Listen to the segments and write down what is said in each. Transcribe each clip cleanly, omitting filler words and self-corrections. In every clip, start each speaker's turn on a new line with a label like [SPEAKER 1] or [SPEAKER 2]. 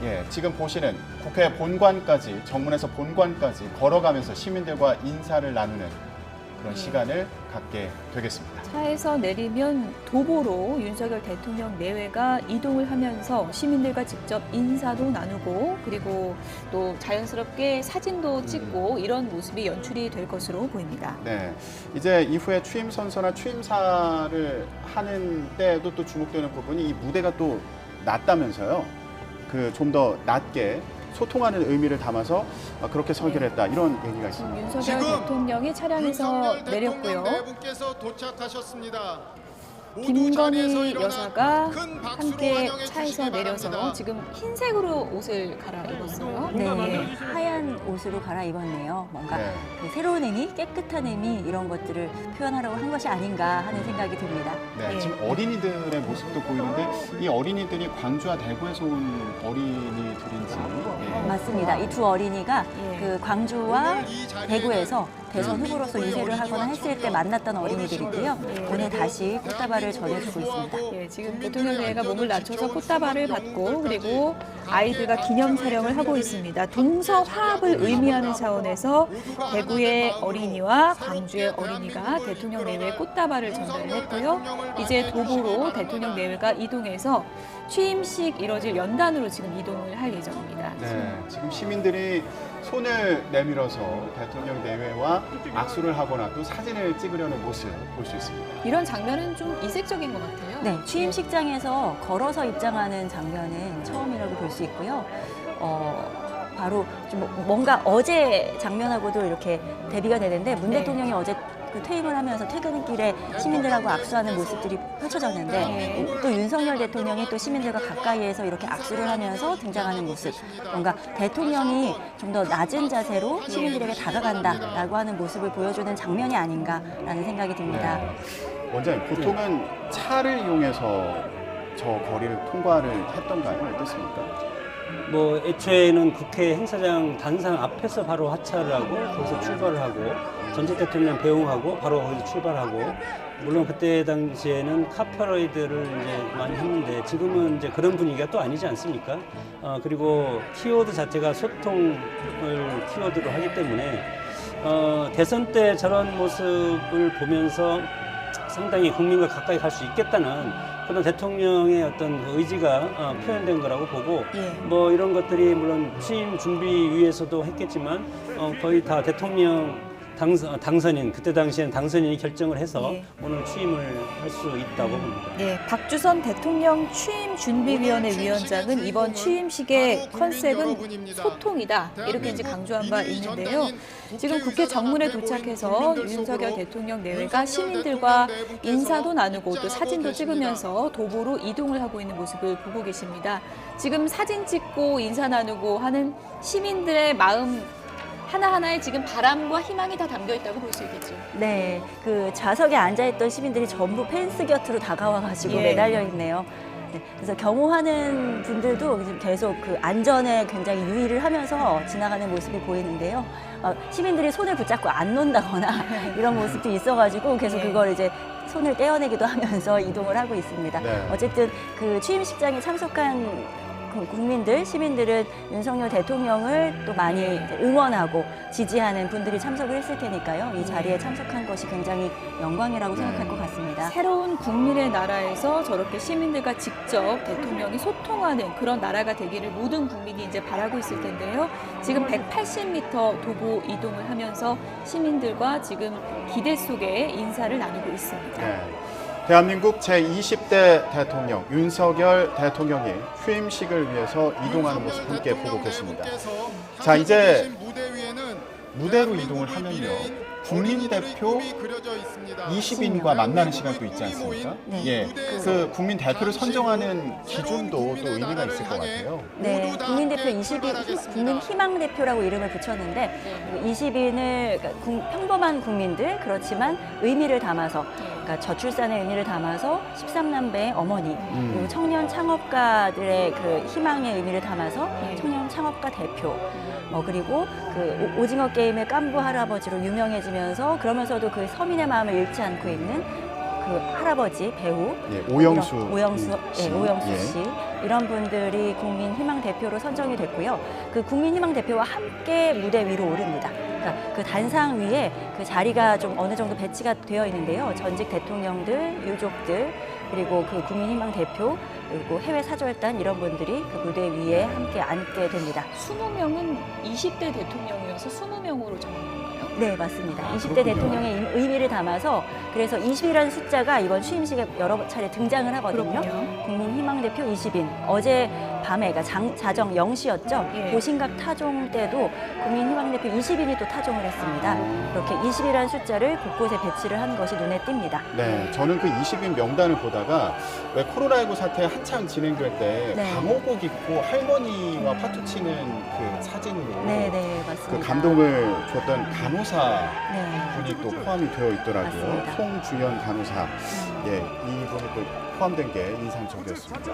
[SPEAKER 1] 예, 지금 보시는 국회 본관까지, 정문에서 본관까지 걸어가면서 시민들과 인사를 나누는 그런 시간을 갖게 되겠습니다.
[SPEAKER 2] 차에서 내리면 도보로 윤석열 대통령 내외가 이동을 하면서 시민들과 직접 인사도 나누고 그리고 또 자연스럽게 사진도 찍고 이런 모습이 연출이 될 것으로 보입니다.
[SPEAKER 1] 네, 이제 이후에 취임 선서나 취임사를 하는 때에도 또 주목되는 부분이 이 무대가 또 낮다면서요. 그 좀 더 낮게 소통하는 의미를 담아서 그렇게 설계를 했다 이런 얘기가 있습니다.
[SPEAKER 2] 윤석열 대통령이 차량에서 내렸고요.
[SPEAKER 3] 네 분께서 도착하셨습니다.
[SPEAKER 2] 김건희 여사가 함께 차에서 내려서 지금 흰색으로 옷을 갈아입었어요.
[SPEAKER 4] 네, 하얀 옷으로 갈아입었네요. 뭔가
[SPEAKER 1] 네.
[SPEAKER 4] 그 새로운 의미, 깨끗한 의미 이런 것들을 표현하려고 한 것이 아닌가 하는 생각이 듭니다.
[SPEAKER 1] 네,
[SPEAKER 2] 예.
[SPEAKER 1] 지금 어린이들의 모습도 보이는데 이 어린이들이 광주와 대구에서 온 어린이들인지
[SPEAKER 4] 맞습니다. 이 두 어린이가
[SPEAKER 2] 예.
[SPEAKER 4] 그 광주와 대구에서 대선 후보로서 유세를 하거나 했을 때 만났던 어린이들이고요. 오늘 다시 꽃다발을 전해주고 있습니다.
[SPEAKER 2] 예, 지금 대통령 내외가 몸을 낮춰서 꽃다발을 받고 그리고 아이들과 기념 촬영을 하고 있습니다. 동서 화합을 의미하는 차원에서 대구의 어린이와 광주의 어린이가 대통령 내외에 꽃다발을 전달을 했고요. 이제 도보로 대통령 내외가 이동해서 취임식 이뤄질 연단으로 지금 이동을 할 예정입니다.
[SPEAKER 1] 네, 지금 시민들이 손을 내밀어서 대통령 내외와 악수를 하거나 또 사진을 찍으려는 모습 볼 수 있습니다.
[SPEAKER 2] 이런 장면은 좀 이색적인 것 같아요.
[SPEAKER 4] 네, 취임식장에서 걸어서 입장하는 장면은 처음이라고 볼 수 있고요. 바로 좀 뭔가 어제 장면하고도 이렇게 대비가 되는데 문
[SPEAKER 2] 네.
[SPEAKER 4] 대통령이 어제 그 퇴임을 하면서 퇴근길에 시민들하고 악수하는 모습들이 펼쳐졌는데
[SPEAKER 2] 네.
[SPEAKER 4] 또 윤석열 대통령이 또 시민들과 가까이에서 이렇게 악수를 하면서 등장하는 모습, 뭔가 대통령이 좀 더 낮은 자세로 시민들에게 다가간다라고 하는 모습을 보여주는 장면이 아닌가라는 생각이 듭니다.
[SPEAKER 1] 원장님, 보통은 차를 이용해서 저 거리를 통과를 했던가요? 어떻습니까?
[SPEAKER 5] 뭐 애초에는 국회 행사장 단상 앞에서 바로 하차를 하고 거기서 출발을 하고 전직 대통령 배웅하고 바로 거기서 출발하고 물론 그때 당시에는 카퍼레이드를 이제 많이 했는데 지금은 이제 그런 분위기가 또 아니지 않습니까? 그리고 키워드 자체가 소통을 키워드로 하기 때문에 대선 때 저런 모습을 보면서 상당히 국민과 가까이 갈 수 있겠다는 그런 대통령의 어떤 의지가 표현된 거라고 보고
[SPEAKER 2] 예.
[SPEAKER 5] 뭐 이런 것들이 물론 취임 준비 위해서도 했겠지만 거의 다 대통령 당선인 그때 당시엔 당선인이 결정을 해서
[SPEAKER 2] 예.
[SPEAKER 5] 오늘 취임을 할 수 있다고 봅니다.
[SPEAKER 2] 네, 박주선 대통령 취임준비위원회 위원장은 이번 취임식의 컨셉은 소통이다 이렇게 이제 강조한 바 있는데요. 지금 국회 정문에 도착해서 윤석열 대통령 내외가 시민들과 인사도 나누고 또 사진도 찍으면서 도보로 이동을 하고 있는 모습을 보고 계십니다. 지금 사진 찍고 인사 나누고 하는 시민들의 마음 하나하나에 지금 바람과 희망이 다 담겨 있다고 볼 수 있겠죠.
[SPEAKER 4] 네, 그 좌석에 앉아있던 시민들이 전부 펜스 곁으로 다가와가지고
[SPEAKER 2] 예.
[SPEAKER 4] 매달려 있네요. 네, 그래서 경호하는 분들도 지금 계속 그 안전에 굉장히 유의를 하면서 지나가는 모습이 보이는데요. 시민들이 손을 붙잡고 안 논다거나 이런 모습도 있어가지고 계속
[SPEAKER 2] 예.
[SPEAKER 4] 그걸 이제 손을 떼어내기도 하면서 이동을 하고 있습니다.
[SPEAKER 1] 네.
[SPEAKER 4] 어쨌든 그 취임식장에 참석한 국민들, 시민들은 윤석열 대통령을 또 많이 이제 응원하고 지지하는 분들이 참석을 했을 테니까요. 이 자리에 참석한 것이 굉장히 영광이라고 생각할 것 같습니다.
[SPEAKER 2] 새로운 국민의 나라에서 저렇게 시민들과 직접 대통령이 소통하는 그런 나라가 되기를 모든 국민이 이제 바라고 있을 텐데요. 지금 180m 도보 이동을 하면서 시민들과 지금 기대 속에 인사를 나누고 있습니다.
[SPEAKER 1] 네. 대한민국 제20대 대통령 윤석열 대통령이 취임식을 위해서 이동하는 모습 함께 보고 계십니다. 자, 이제 무대로 이동을 하면요. 국민대표 20인과 만나는 시간도 있지 않습니까?
[SPEAKER 4] 네.
[SPEAKER 1] 예, 그 국민 대표를 선정하는 기준도 또 의미가 있을 것 같아요.
[SPEAKER 4] 네, 국민대표 20인, 국민희망대표라고 이름을 붙였는데 20인을 그러니까 평범한 국민들 그렇지만 의미를 담아서 그러니까 저출산의 의미를 담아서 13남매의 어머니 그리고 청년 창업가들의 그 희망의 의미를 담아서 청년 창업가 대표 그리고 그 오징어 게임의 깐부 할아버지로 유명해지면서 그러면서도 그 서민의 마음을 잃지 않고 있는 그 할아버지 배우
[SPEAKER 1] 예, 오영수
[SPEAKER 4] 오영수
[SPEAKER 1] 씨.
[SPEAKER 4] 오영수
[SPEAKER 1] 예.
[SPEAKER 4] 씨 이런 분들이 국민희망 대표로 선정이 됐고요. 그 국민희망 대표와 함께 무대 위로 오릅니다. 그러니까 그 단상 위에 그 자리가 좀 어느 정도 배치가 되어 있는데요. 전직 대통령들, 유족들, 그리고 그 국민희망 대표, 그리고 해외 사절단 이런 분들이 그 무대 위에 함께 앉게 됩니다.
[SPEAKER 2] 20명은 20대 대통령이어서 20명으로 정한 건가요?
[SPEAKER 4] 네, 맞습니다.
[SPEAKER 1] 아,
[SPEAKER 4] 20대
[SPEAKER 1] 그렇군요.
[SPEAKER 4] 대통령의 의미를 담아서 그래서 20이라는 숫자가 이번 취임식에 여러 차례 등장을 하거든요.
[SPEAKER 2] 그렇군요.
[SPEAKER 4] 국민희망대표 20인. 어제 밤에, 그러니까 자정 0시였죠.
[SPEAKER 2] 예.
[SPEAKER 4] 고심각 타종 때도 국민희망대표 20인이 또 타종을 했습니다.
[SPEAKER 1] 아.
[SPEAKER 4] 이렇게 20이라는 숫자를 곳곳에 배치를 한 것이 눈에 띕니다.
[SPEAKER 1] 네, 저는 그 20인 명단을 보다가 왜 코로나19 사태 한창 진행될 때
[SPEAKER 4] 네.
[SPEAKER 1] 방호복 입고 할머니와 파투 치는 그 사진으로
[SPEAKER 4] 네, 네,
[SPEAKER 1] 그
[SPEAKER 4] 맞습니다.
[SPEAKER 1] 감동을 줬던 간호사
[SPEAKER 4] 네.
[SPEAKER 1] 분이 또 포함이 되어 있더라고요.
[SPEAKER 4] 맞습니다.
[SPEAKER 1] 송주연 간호사. 예, 이분이 또 포함된 게 인상적이었습니다.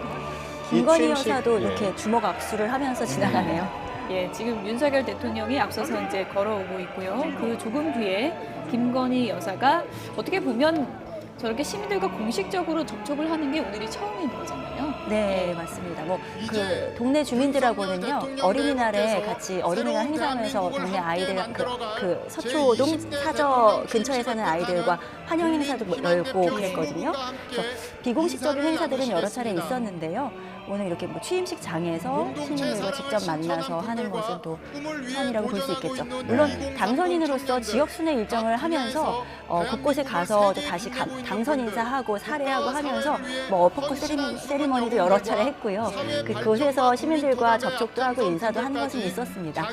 [SPEAKER 1] 이
[SPEAKER 4] 김건희
[SPEAKER 1] 취임식,
[SPEAKER 4] 여사도
[SPEAKER 1] 예.
[SPEAKER 4] 이렇게 주먹 악수를 하면서 지나가네요.
[SPEAKER 2] 예, 지금 윤석열 대통령이 앞서서 이제 걸어오고 있고요. 그 조금 뒤에 김건희 여사가 어떻게 보면 저렇게 시민들과 공식적으로 접촉을 하는 게 오늘이 처음인 거잖아요.
[SPEAKER 4] 네, 맞습니다. 뭐 그 동네 주민들하고는요 어린이날에 같이 어린이날 행사하면서 동네 아이들 그 서초동 사저 근처에 사는 아이들과 환영 행사도 열고 그랬거든요. 그래서 비공식적인 행사들은 여러 차례 있었는데요. 오늘 이렇게 뭐 취임식 장에서 시민들과 직접 만나서 하는 것은 또 처음이라고 볼 수 있겠죠. 물론 당선인으로서 지역 순회 일정을 하면서 곳곳에 가서 또 다시 당선 인사하고 사례하고 하면서 뭐 어퍼컷 세리머니도 여러 차례 했고요. 그곳에서 시민들과 접촉도 하고 인사도 한 것은 있었습니다.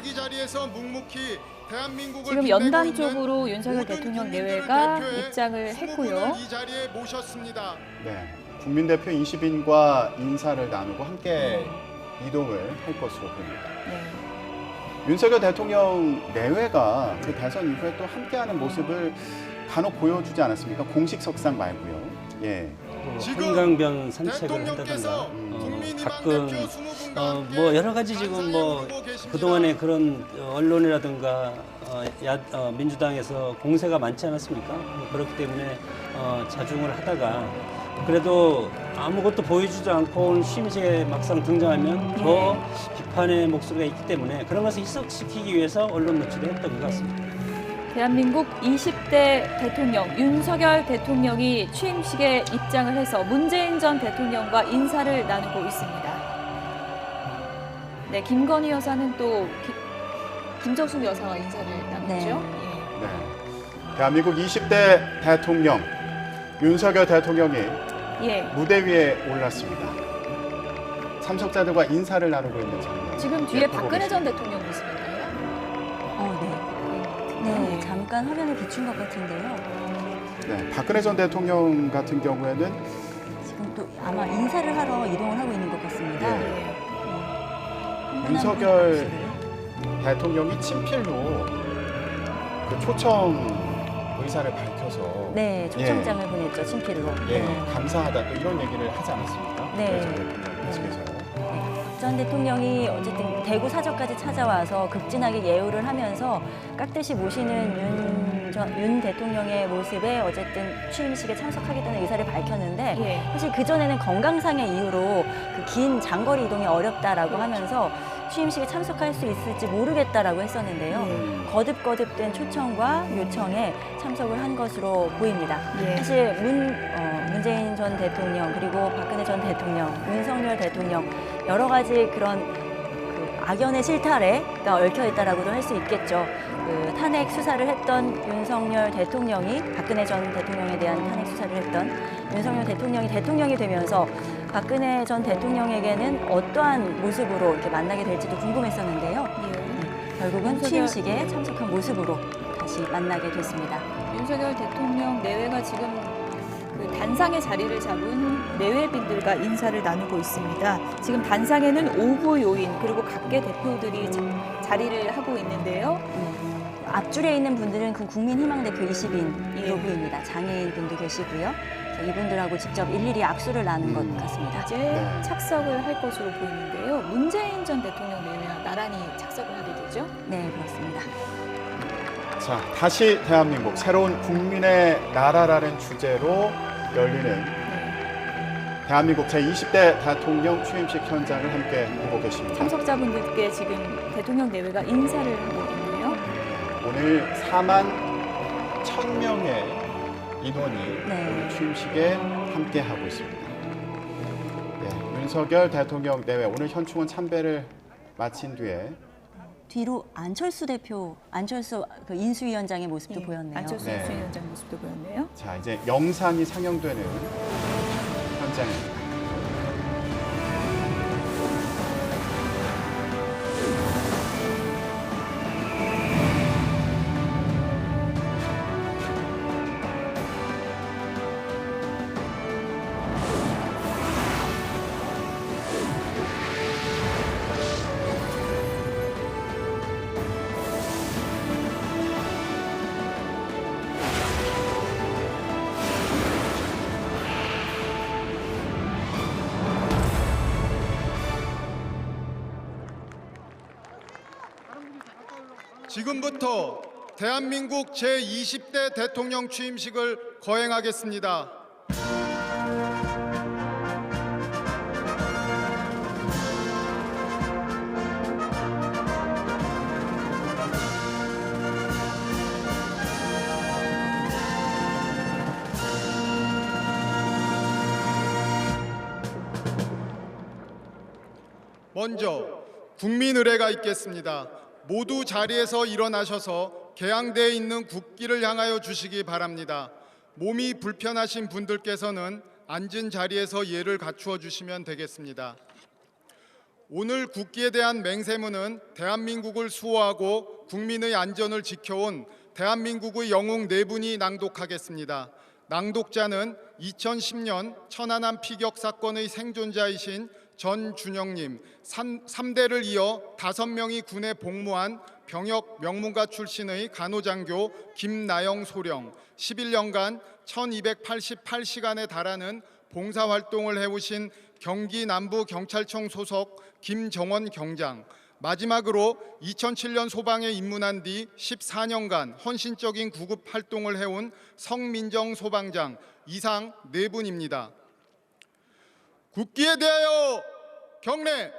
[SPEAKER 2] 지금 연단 쪽으로 윤석열 대통령 내외가 입장을 했고요.
[SPEAKER 3] 이 자리에 모셨습니다.
[SPEAKER 1] 네, 국민대표 20인과 인사를 나누고 함께 이동을 할 것으로 보입니다.
[SPEAKER 2] 네.
[SPEAKER 1] 윤석열 대통령 내외가 그 대선 이후에 또 함께하는 모습을 간혹 보여주지 않았습니까? 공식 석상 말고요. 예.
[SPEAKER 3] 지금
[SPEAKER 5] 한강변 산책을
[SPEAKER 3] 대통령께서
[SPEAKER 5] 한다든가
[SPEAKER 3] 국민희망
[SPEAKER 5] 가끔
[SPEAKER 3] 대표 20분과
[SPEAKER 5] 뭐 여러 가지 지금 뭐 그동안에 그런 언론이라든가 민주당에서 공세가 많지 않았습니까? 그렇기 때문에 자중을 하다가 그래도 아무것도 보여주지 않고 오늘 취임식에 막상 등장하면 더 비판의 목소리가 있기 때문에 그런 것을 희석시키기 위해서 언론 노출을 했던 것 같습니다.
[SPEAKER 2] 대한민국 20대 대통령 윤석열 대통령이 취임식에 입장을 해서 문재인 전 대통령과 인사를 나누고 있습니다. 네, 김건희 여사는 또 김정숙 여사와 인사를 나눴죠.
[SPEAKER 4] 네.
[SPEAKER 1] 네. 대한민국 20대 대통령 윤석열 대통령이
[SPEAKER 2] 예.
[SPEAKER 1] 무대 위에 올랐습니다. 참석자들과 인사를 나누고 있는 장면.
[SPEAKER 2] 지금 뒤에
[SPEAKER 1] 네, 보고
[SPEAKER 2] 박근혜 전
[SPEAKER 1] 계십니다.
[SPEAKER 2] 대통령 모습인가요?
[SPEAKER 4] 네, 잠깐 화면에 비춘 것 같은데요.
[SPEAKER 1] 네, 박근혜 전 대통령 같은 경우에는
[SPEAKER 4] 지금 또 아마 인사를 하러 이동을 하고 있는 것 같습니다.
[SPEAKER 1] 예.
[SPEAKER 2] 네.
[SPEAKER 1] 윤석열 대통령이 친필로 그 초청 의사를 밝혀서
[SPEAKER 4] 네, 초청장을 보냈죠, 친필로.
[SPEAKER 1] 예,
[SPEAKER 4] 네.
[SPEAKER 1] 감사하다 또 이런 얘기를 하지 않았습니까?
[SPEAKER 4] 네.
[SPEAKER 1] 박근혜 전 대통령 측에서요.
[SPEAKER 4] 전 대통령이 어쨌든 대구 사저까지 찾아와서 극진하게 예우를 하면서 깍듯이 모시는 윤 대통령의 모습에 어쨌든 취임식에 참석하겠다는 의사를 밝혔는데
[SPEAKER 2] 예.
[SPEAKER 4] 사실 그전에는 건강상의 이유로 그 긴 장거리 이동이 어렵다라고 하면서 취임식에 참석할 수 있을지 모르겠다라고 했었는데요. 거듭거듭된 초청과 요청에 참석을 한 것으로 보입니다.
[SPEAKER 2] 예.
[SPEAKER 4] 사실 문재인 전 대통령 그리고 박근혜 전 대통령, 윤석열 대통령 여러 가지 그런 그 악연의 실타래가 얽혀 있다라고도 할 수 있겠죠. 그 탄핵 수사를 했던 윤석열 대통령이 박근혜 전 대통령에 대한 탄핵 수사를 했던 윤석열 대통령이 대통령이 되면서 박근혜 전 대통령에게는 어떠한 모습으로 이렇게 만나게 될지도 궁금했었는데요. 결국은 취임식에 참석한 모습으로 다시 만나게 됐습니다.
[SPEAKER 2] 윤석열 대통령 내외가 지금 그 단상의 자리를 잡은 내외빈들과 인사를 나누고 있습니다. 지금 단상에는 오부 요인 그리고 각계 대표들이 자리를 하고 있는데요.
[SPEAKER 4] 앞줄에 있는 분들은 그 국민희망대표 20인으로
[SPEAKER 2] 예.
[SPEAKER 4] 보입니다. 장애인 분도 계시고요. 이분들하고 직접 일일이 악수를 나눈 것 같습니다.
[SPEAKER 2] 이제
[SPEAKER 1] 네.
[SPEAKER 2] 착석을 할 것으로 보이는데요. 문재인 전 대통령 내외와 나란히 착석을 하게 되죠.
[SPEAKER 4] 네, 그렇습니다.
[SPEAKER 1] 자, 다시 대한민국 새로운 국민의 나라라는 주제로 열리는 대한민국 제20대 대통령 취임식 현장을 함께 보고 계십니다.
[SPEAKER 2] 참석자분들께 지금 대통령 내외가 인사를 하고 있네요.
[SPEAKER 1] 오늘 4만 1,000명의 인원이
[SPEAKER 4] 네.
[SPEAKER 1] 오늘 취임식에 함께 하고 있습니다. 네, 윤석열 대통령 내외 오늘 현충원 참배를 마친 뒤에
[SPEAKER 4] 뒤로 안철수 그 인수위원장의 모습도
[SPEAKER 2] 예,
[SPEAKER 4] 보였네요.
[SPEAKER 2] 안철수
[SPEAKER 1] 네.
[SPEAKER 2] 수위원장 모습도 보였네요.
[SPEAKER 1] 자 이제 영상이 상영되는 현장입니다.
[SPEAKER 3] 지금부터 대한민국 제20대 대통령 취임식을 거행하겠습니다. 먼저 국민 의례가 있겠습니다. 모두 자리에서 일어나셔서 개항대에 있는 국기를 향하여 주시기 바랍니다. 몸이 불편하신 분들께서는 앉은 자리에서 예를 갖추어 주시면 되겠습니다. 오늘 국기에 대한 맹세문은 대한민국을 수호하고 국민의 안전을 지켜온 대한민국의 영웅 4분이 낭독하겠습니다. 낭독자는 2010년 천안함 피격 사건의 생존자이신 전준영님, 3대를 이어 5명이 군에 복무한 병역 명문가 출신의 간호장교 김나영 소령, 11년간 1288시간에 달하는 봉사활동을 해오신 경기 남부경찰청 소속 김정원 경장, 마지막으로 2007년 소방에 입문한 뒤 14년간 헌신적인 구급 활동을 해온 성민정 소방장, 이상 4분입니다. 국기에 대하여 경례!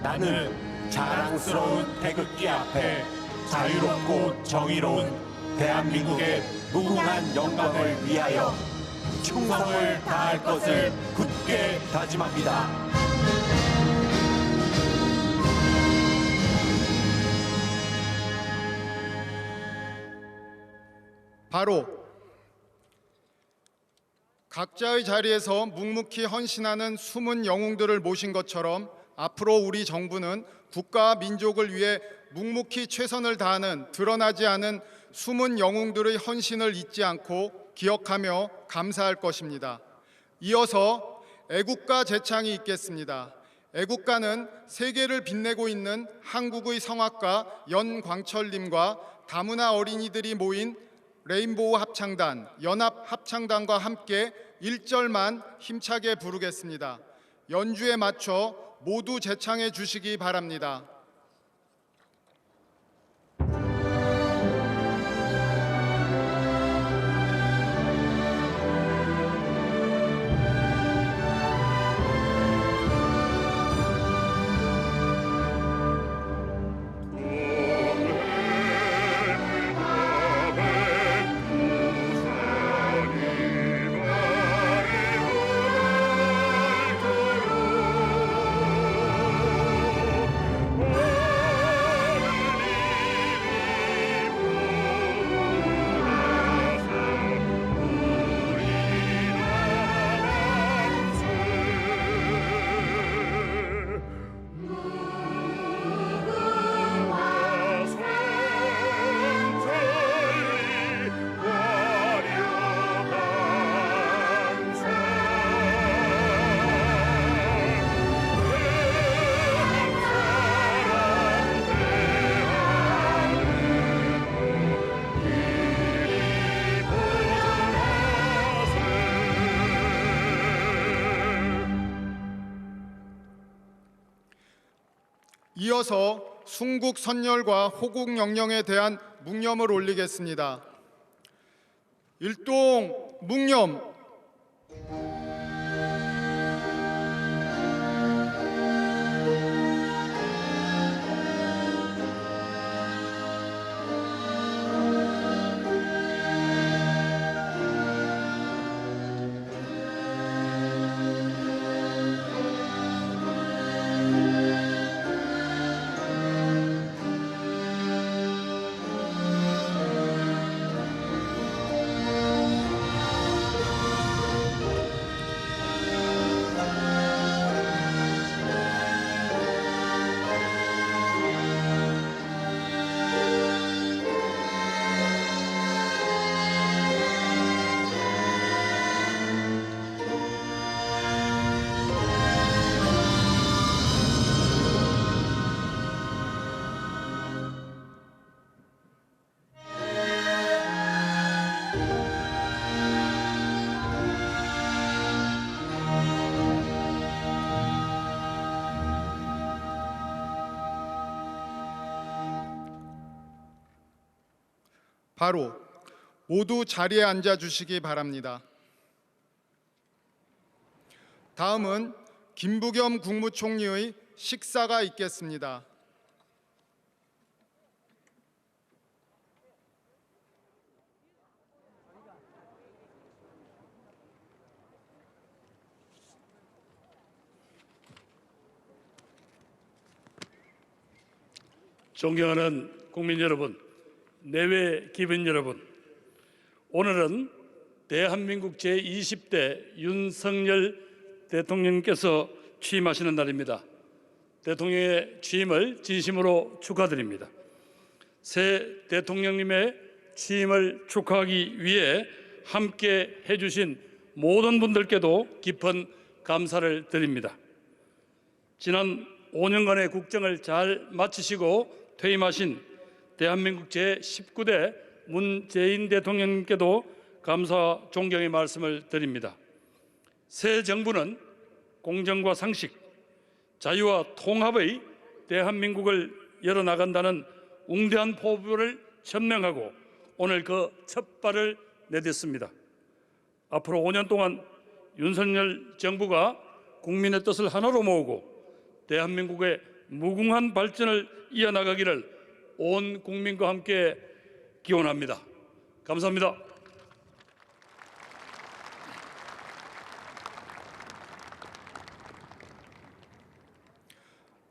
[SPEAKER 6] 나는 자랑스러운 태극기 앞에 자유롭고 정의로운 대한민국의 무궁한 영광을 위하여 충성을 다할 것을 굳게 다짐합니다.
[SPEAKER 3] 바로 각자의 자리에서 묵묵히 헌신하는 숨은 영웅들을 모신 것처럼 앞으로 우리 정부는 국가와 민족을 위해 묵묵히 최선을 다하는 드러나지 않은 숨은 영웅들의 헌신을 잊지 않고 기억하며 감사할 것입니다. 이어서 애국가 제창이 있겠습니다. 애국가는 세계를 빛내고 있는 한국의 성악가 연광철님과 다문화 어린이들이 모인 레인보우 합창단, 연합 합창단과 함께 1절만 힘차게 부르겠습니다. 연주에 맞춰 모두 제창해 주시기 바랍니다. 이어서 순국 선열과 호국 영령에 대한 묵념을 올리겠습니다. 일동 묵념. 바로 모두 자리에 앉아 주시기 바랍니다. 다음은 김부겸 국무총리의 식사가 있겠습니다.
[SPEAKER 7] 존경하는 국민 여러분, 내외 기분 여러분, 오늘은 대한민국 제20대 윤석열 대통령께서 취임하시는 날입니다. 대통령의 취임을 진심으로 축하드립니다. 새 대통령님의 취임을 축하하기 위해 함께 해주신 모든 분들께도 깊은 감사를 드립니다. 지난 5년간의 국정을 잘 마치시고 퇴임하신 대한민국 제19대 문재인 대통령님께도 감사와 존경의 말씀을 드립니다. 새 정부는 공정과 상식, 자유와 통합의 대한민국을 열어나간다는 웅대한 포부를 천명하고 오늘 그 첫 발을 내딛습니다. 앞으로 5년 동안 윤석열 정부가 국민의 뜻을 하나로 모으고 대한민국의 무궁한 발전을 이어나가기를 온 국민과 함께 기원합니다. 감사합니다.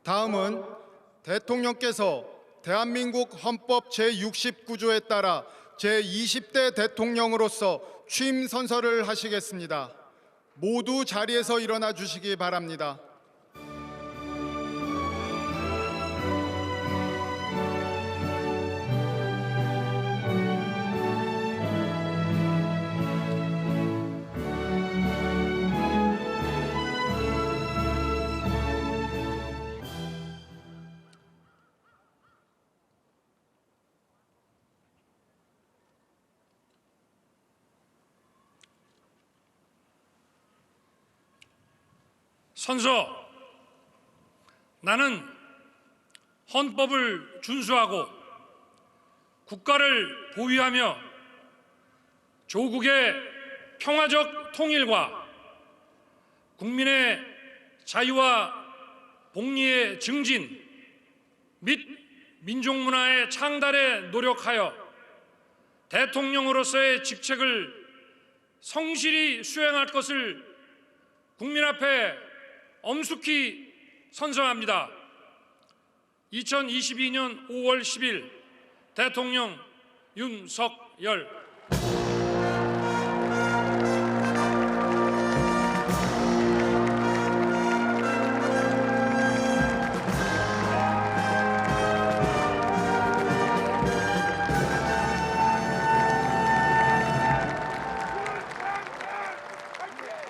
[SPEAKER 3] 다음은 대통령께서 대한민국 헌법 제69조에 따라 제20대 대통령으로서 취임 선서를 하시겠습니다. 모두 자리에서 일어나 주시기 바랍니다.
[SPEAKER 7] 선서, 나는 헌법을 준수하고 국가를 보위하며 조국의 평화적 통일과 국민의 자유와 복리의 증진 및 민족문화의 창달에 노력하여 대통령으로서의 직책을 성실히 수행할 것을 국민 앞에 엄숙히 선서합니다. 2022년 5월 10일 대통령 윤석열.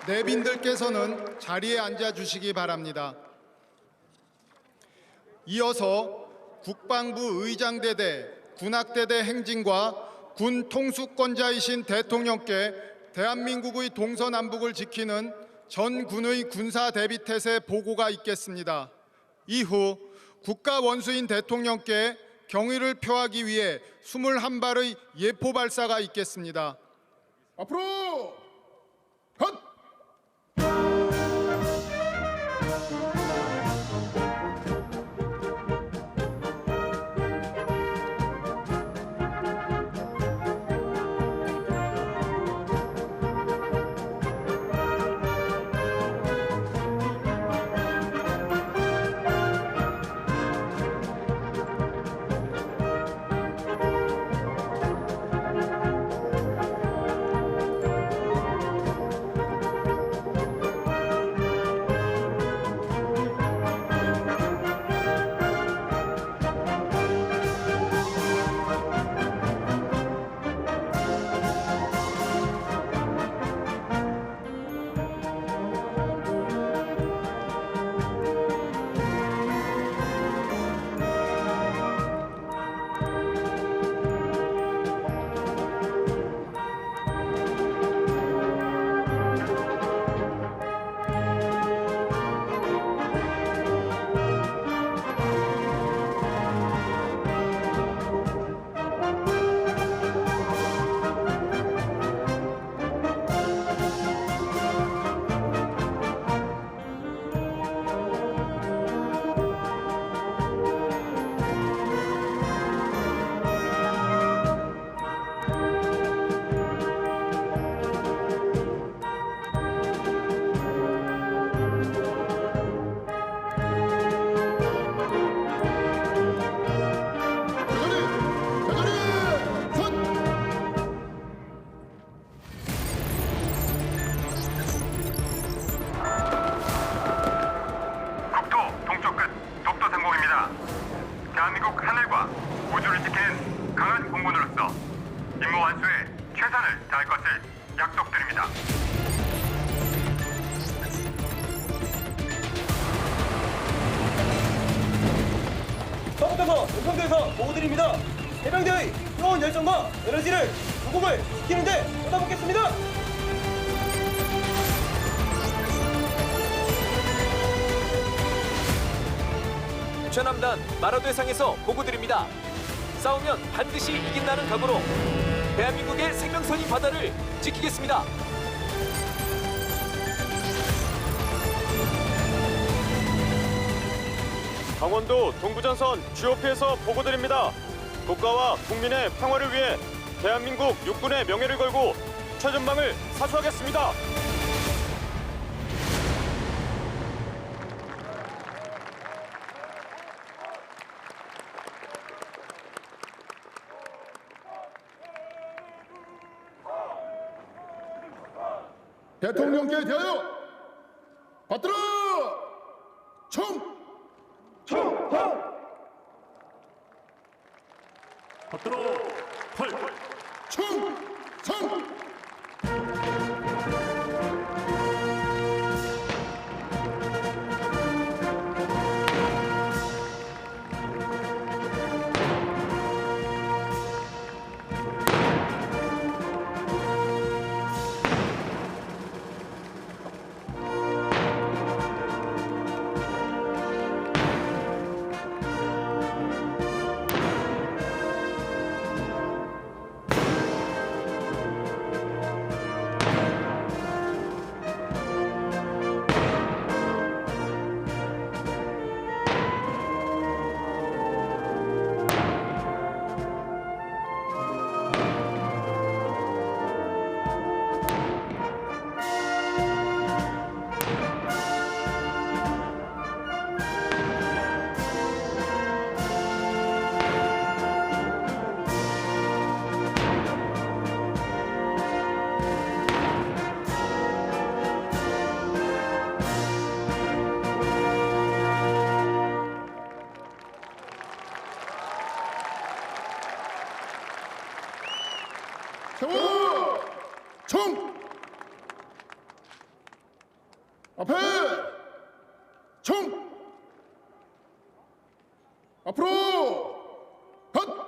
[SPEAKER 3] 내빈들께서는 자리에 앉아 주시기 바랍니다. 이어서 국방부 의장대대, 군악대대 행진과 군 통수권자이신 대통령께 대한민국의 동서남북을 지키는 전 군의 군사 대비태세 보고가 있겠습니다. 이후 국가 원수인 대통령께 경의를 표하기 위해 21발의 예포 발사가 있겠습니다. 앞으로 헛!
[SPEAKER 8] 서부터서 연평도에서 보고드립니다. 해병대의 뜨거운 열정과 에너지를 조국을 지키는데 쏟아붓겠습니다.
[SPEAKER 9] 최남단 마라도해상에서 보고드립니다. 싸우면 반드시 이긴다는 각오로 대한민국의 생명선인 바다를 지키겠습니다.
[SPEAKER 10] 강원도 동부전선 주요피에서 보고드립니다. 국가와 국민의 평화를 위해 대한민국 육군의 명예를 걸고 최전방을 사수하겠습니다.
[SPEAKER 3] 대통령께 대하여 받들어! 총!
[SPEAKER 6] 받들어 펄
[SPEAKER 3] 충성! 세워! 총! 앞에! 총! 앞으로! 헛!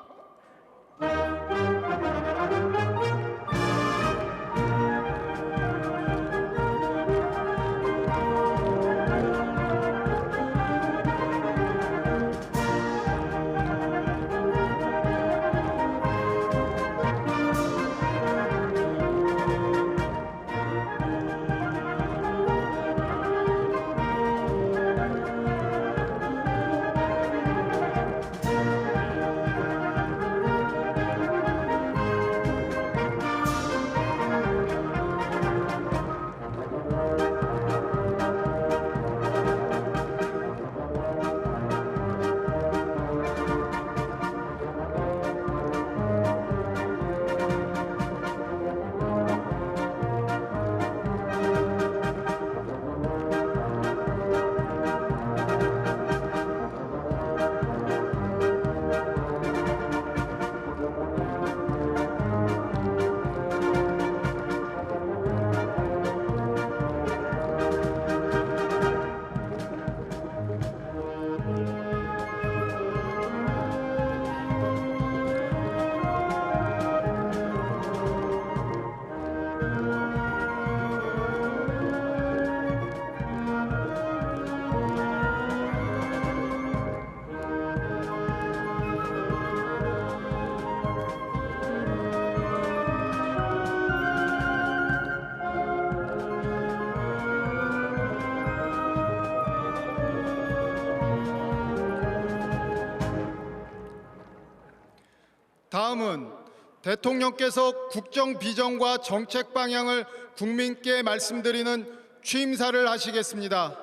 [SPEAKER 3] 다음은 대통령께서 국정 비전과 정책 방향을 국민께 말씀드리는 취임사를 하시겠습니다.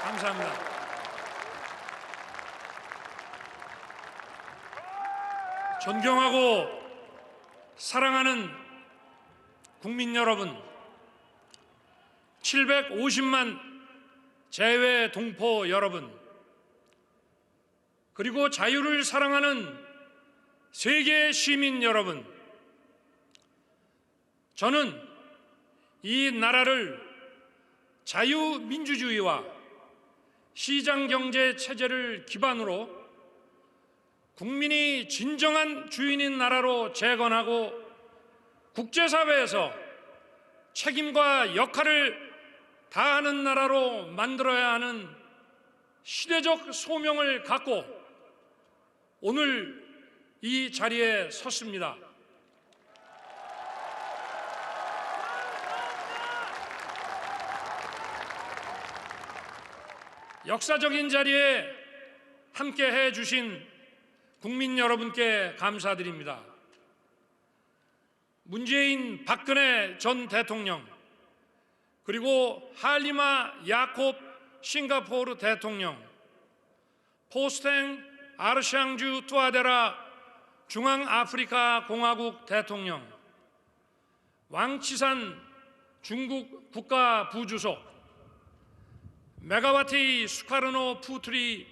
[SPEAKER 7] 감사합니다. 존경하고 사랑하는 국민 여러분, 750만 재외 동포 여러분, 그리고 자유를 사랑하는 세계 시민 여러분, 저는 이 나라를 자유민주주의와 시장경제 체제를 기반으로 국민이 진정한 주인인 나라로 재건하고 국제사회에서 책임과 역할을 다하는 나라로 만들어야 하는 시대적 소명을 갖고 오늘 이 자리에 섰습니다. 역사적인 자리에 함께 해주신 국민 여러분께 감사드립니다. 문재인 박근혜 전 대통령, 그리고 할리마 야콥 싱가포르 대통령, 포스탱 아르샹주 투아데라 중앙아프리카 공화국 대통령, 왕치산 중국 국가부주석, 메가와티 수카르노 푸트리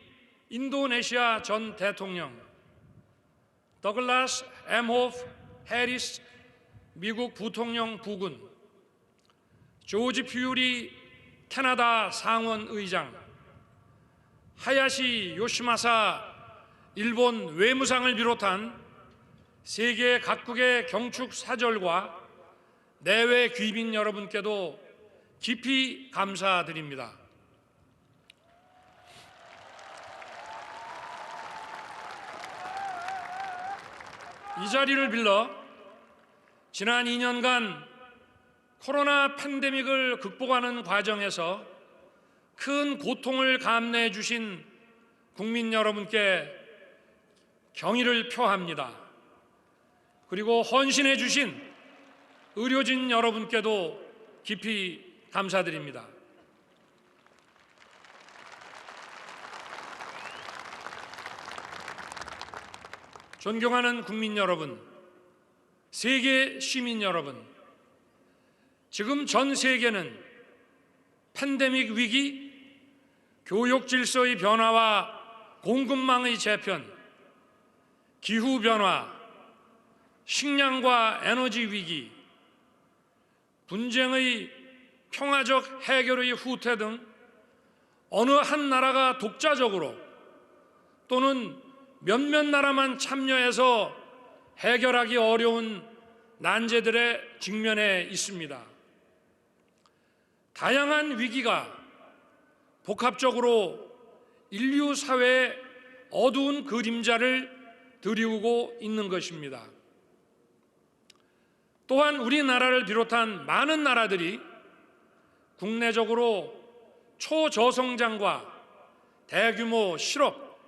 [SPEAKER 7] 인도네시아 전 대통령, 더글라스 엠호프 해리스 미국 부통령 부군, 조지 퓨리 캐나다 상원 의장, 하야시 요시마사 일본 외무상을 비롯한 세계 각국의 경축 사절과 내외 귀빈 여러분께도 깊이 감사드립니다. 이 자리를 빌러 지난 2년간 코로나 팬데믹을 극복하는 과정에서 큰 고통을 감내해 주신 국민 여러분께 경의를 표합니다. 그리고 헌신해 주신 의료진 여러분께도 깊이 감사드립니다. 존경하는 국민 여러분, 세계 시민 여러분, 지금 전 세계는 팬데믹 위기, 교육 질서의 변화와 공급망의 재편, 기후 변화, 식량과 에너지 위기, 분쟁의 평화적 해결의 후퇴 등 어느 한 나라가 독자적으로 또는 몇몇 나라만 참여해서 해결하기 어려운 난제들에 직면해 있습니다. 다양한 위기가 복합적으로 인류 사회의 어두운 그림자를 드리우고 있는 것입니다. 또한 우리나라를 비롯한 많은 나라들이 국내적으로 초저성장과 대규모 실업,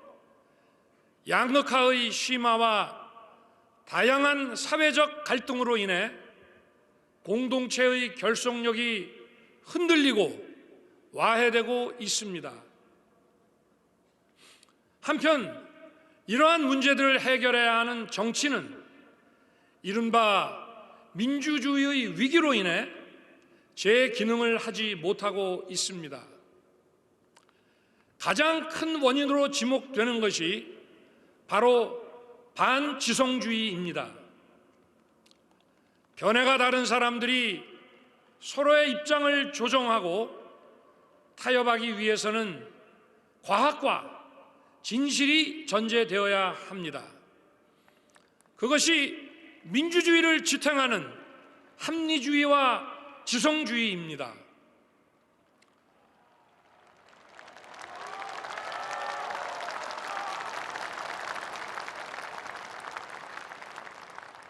[SPEAKER 7] 양극화의 심화와 다양한 사회적 갈등으로 인해 공동체의 결속력이 흔들리고 와해되고 있습니다. 한편 이러한 문제들을 해결해야 하는 정치는 이른바 민주주의의 위기로 인해 제 기능을 하지 못하고 있습니다. 가장 큰 원인으로 지목되는 것이 바로 반지성주의입니다. 견해가 다른 사람들이 서로의 입장을 조정하고 타협하기 위해서는 과학과 진실이 전제되어야 합니다. 그것이 민주주의를 지탱하는 합리주의와 지성주의입니다.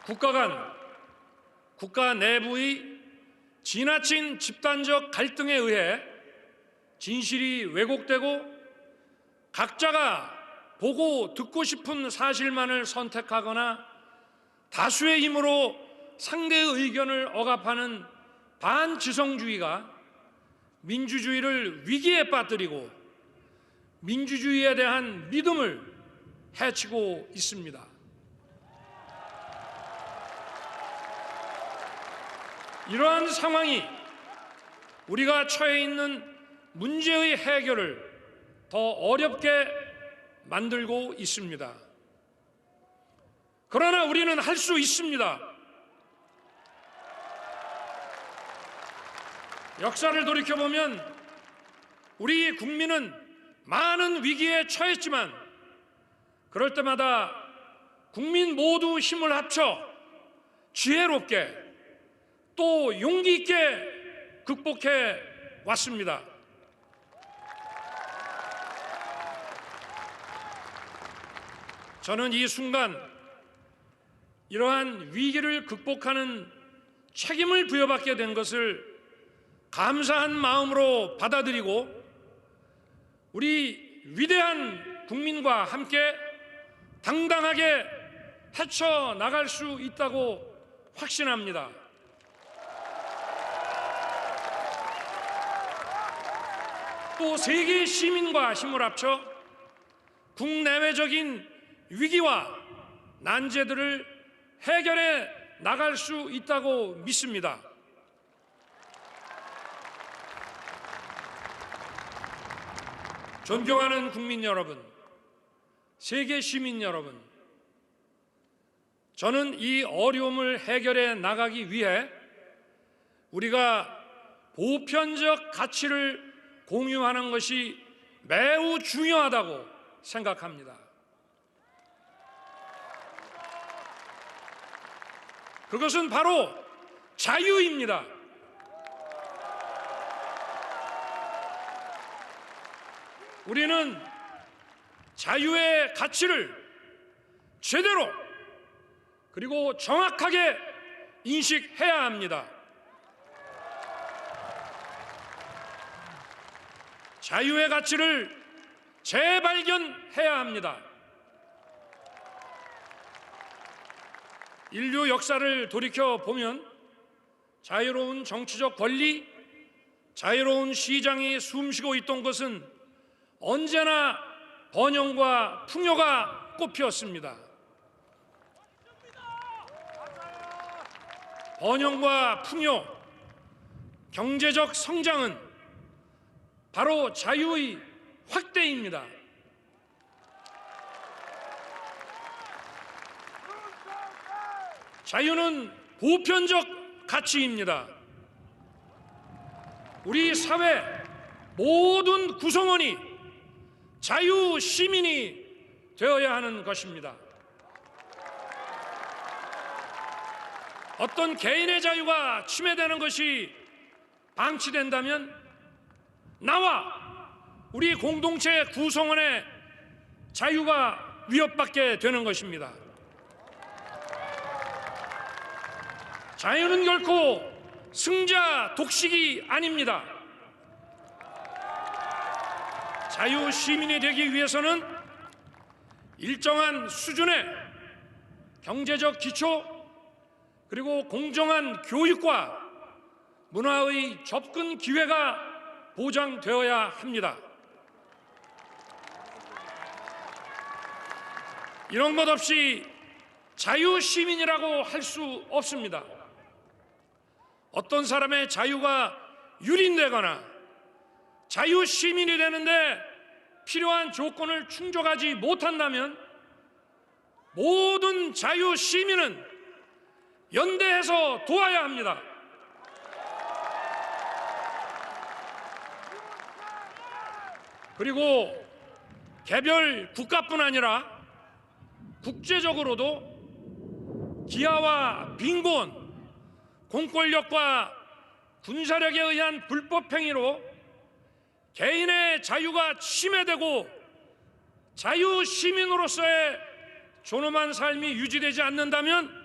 [SPEAKER 7] 국가 간, 국가 내부의 지나친 집단적 갈등에 의해 진실이 왜곡되고 각자가 보고 듣고 싶은 사실만을 선택하거나 다수의 힘으로 상대의 의견을 억압하는 반지성주의가 민주주의를 위기에 빠뜨리고 민주주의에 대한 믿음을 해치고 있습니다. 이러한 상황이 우리가 처해 있는 문제의 해결을 더 어렵게 만들고 있습니다. 그러나 우리는 할 수 있습니다. 역사를 돌이켜보면 우리 국민은 많은 위기에 처했지만 그럴 때마다 국민 모두 힘을 합쳐 지혜롭게 또 용기 있게 극복해 왔습니다. 저는 이 순간 이러한 위기를 극복하는 책임을 부여받게 된 것을 감사한 마음으로 받아들이고 우리 위대한 국민과 함께 당당하게 헤쳐나갈 수 있다고 확신합니다. 또 세계 시민과 힘을 합쳐 국내외적인 위기와 난제들을 해결해 나갈 수 있다고 믿습니다. 존경하는 국민 여러분, 세계 시민 여러분, 저는 이 어려움을 해결해 나가기 위해 우리가 보편적 가치를 공유하는 것이 매우 중요하다고 생각합니다. 그것은 바로 자유입니다. 우리는 자유의 가치를 제대로 그리고 정확하게 인식해야 합니다. 자유의 가치를 재발견해야 합니다. 인류 역사를 돌이켜 보면 자유로운 정치적 권리, 자유로운 시장이 숨쉬고 있던 것은 언제나 번영과 풍요가 꽃피었습니다. 번영과 풍요, 경제적 성장은 바로 자유의 확대입니다. 자유는 보편적 가치입니다. 우리 사회 모든 구성원이 자유 시민이 되어야 하는 것입니다. 어떤 개인의 자유가 침해되는 것이 방치된다면 나와 우리 공동체 구성원의 자유가 위협받게 되는 것입니다. 자유는 결코 승자 독식이 아닙니다. 자유 시민이 되기 위해서는 일정한 수준의 경제적 기초 그리고 공정한 교육과 문화의 접근 기회가 보장되어야 합니다. 이런 것 없이 자유 시민이라고 할 수 없습니다. 어떤 사람의 자유가 유린되거나 자유 시민이 되는데 필요한 조건을 충족하지 못한다면 모든 자유 시민은 연대해서 도와야 합니다. 그리고 개별 국가뿐 아니라 국제적으로도 기아와 빈곤, 공권력과 군사력에 의한 불법 행위로 개인의 자유가 침해되고 자유 시민으로서의 존엄한 삶이 유지되지 않는다면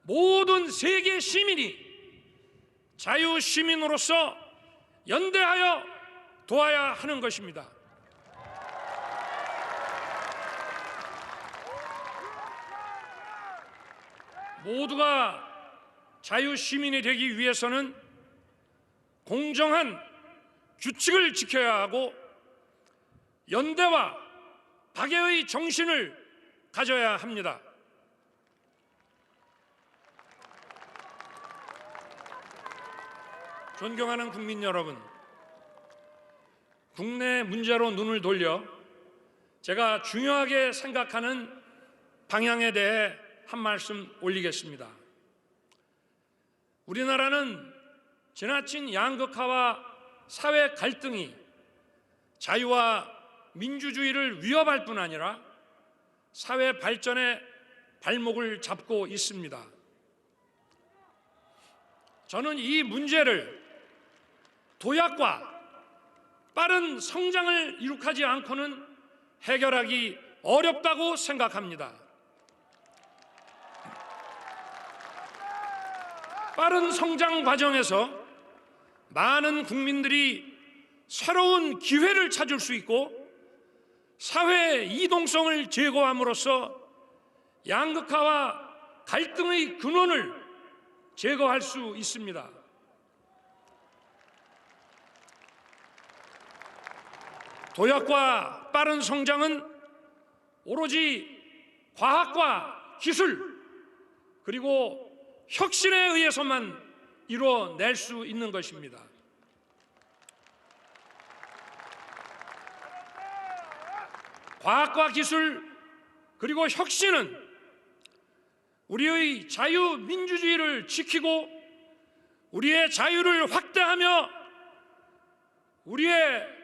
[SPEAKER 7] 모든 세계 시민이 자유시민으로서 연대하여 도와야 하는 것입니다. 모두가 자유시민이 되기 위해서는 공정한 규칙을 지켜야 하고 연대와 박애의 정신을 가져야 합니다. 존경하는 국민 여러분, 국내 문제로 눈을 돌려 제가 중요하게 생각하는 방향에 대해 한 말씀 올리겠습니다. 우리나라는 지나친 양극화와 사회 갈등이 자유와 민주주의를 위협할 뿐 아니라 사회 발전의 발목을 잡고 있습니다. 저는 이 문제를 도약과 빠른 성장을 이룩하지 않고는 해결하기 어렵다고 생각합니다. 빠른 성장 과정에서 많은 국민들이 새로운 기회를 찾을 수 있고 사회 이동성을 제거함으로써 양극화와 갈등의 근원을 제거할 수 있습니다. 도약과 빠른 성장은 오로지 과학과 기술 그리고 혁신에 의해서만 이루어낼 수 있는 것입니다. 과학과 기술 그리고 혁신은 우리의 자유민주주의를 지키고 우리의 자유를 확대하며 우리의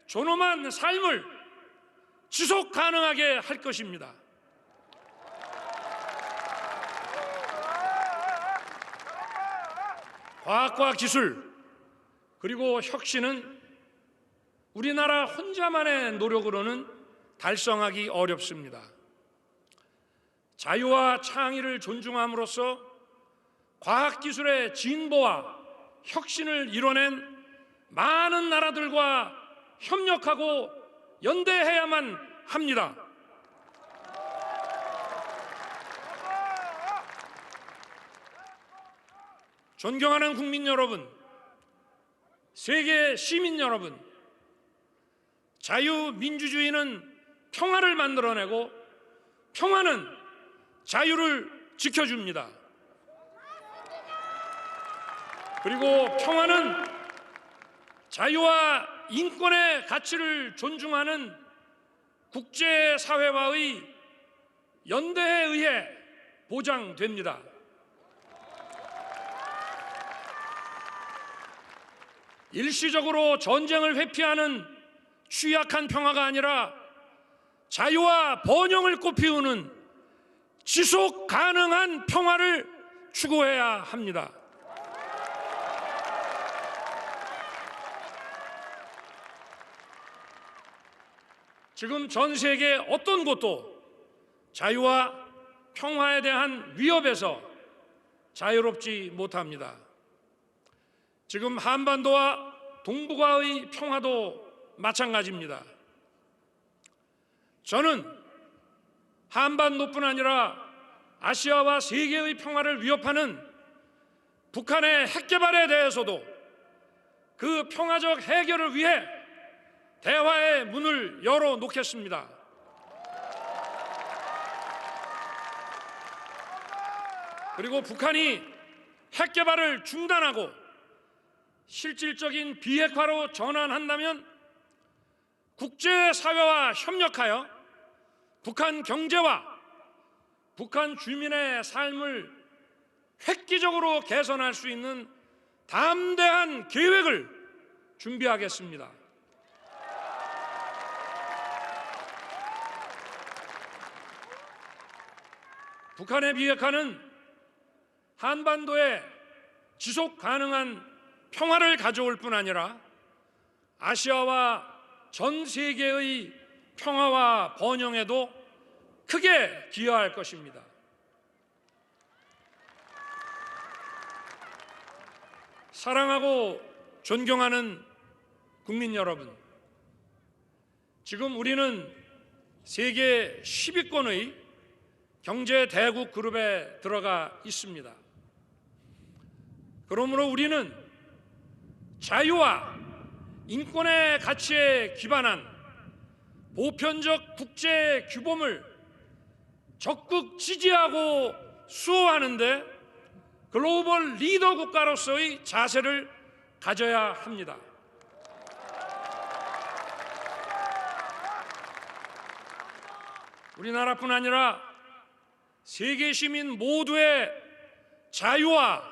[SPEAKER 7] 존엄한 삶을 지속 가능하게 할 것입니다. 과학과 기술 그리고 혁신은 우리나라 혼자만의 노력으로는 달성하기 어렵습니다. 자유와 창의를 존중함으로써 과학기술의 진보와 혁신을 이뤄낸 많은 나라들과 협력하고 연대해야만 합니다. 존경하는 국민 여러분, 세계 시민 여러분, 자유민주주의는 평화를 만들어내고 평화는 자유를 지켜줍니다. 그리고 평화는 자유와 인권의 가치를 존중하는 국제사회와의 연대에 의해 보장됩니다. 일시적으로 전쟁을 회피하는 취약한 평화가 아니라 자유와 번영을 꽃피우는 지속 가능한 평화를 추구해야 합니다. 지금 전 세계 어떤 곳도 자유와 평화에 대한 위협에서 자유롭지 못합니다. 지금 한반도와 동북아의 평화도 마찬가지입니다. 저는 한반도뿐 아니라 아시아와 세계의 평화를 위협하는 북한의 핵 개발에 대해서도 그 평화적 해결을 위해 대화의 문을 열어놓겠습니다. 그리고 북한이 핵 개발을 중단하고 실질적인 비핵화로 전환한다면 국제사회와 협력하여 북한 경제와 북한 주민의 삶을 획기적으로 개선할 수 있는 담대한 계획을 준비하겠습니다. 북한의 비핵화는 한반도에 지속 가능한 평화를 가져올 뿐 아니라 아시아와 전 세계의 평화와 번영에도 크게 기여할 것입니다. 사랑하고 존경하는 국민 여러분, 지금 우리는 세계 10위권의 경제 대국 그룹에 들어가 있습니다. 그러므로 우리는 자유와 인권의 가치에 기반한 보편적 국제 규범을 적극 지지하고 수호하는데 글로벌 리더 국가로서의 자세를 가져야 합니다. 우리나라뿐 아니라 세계 시민 모두의 자유와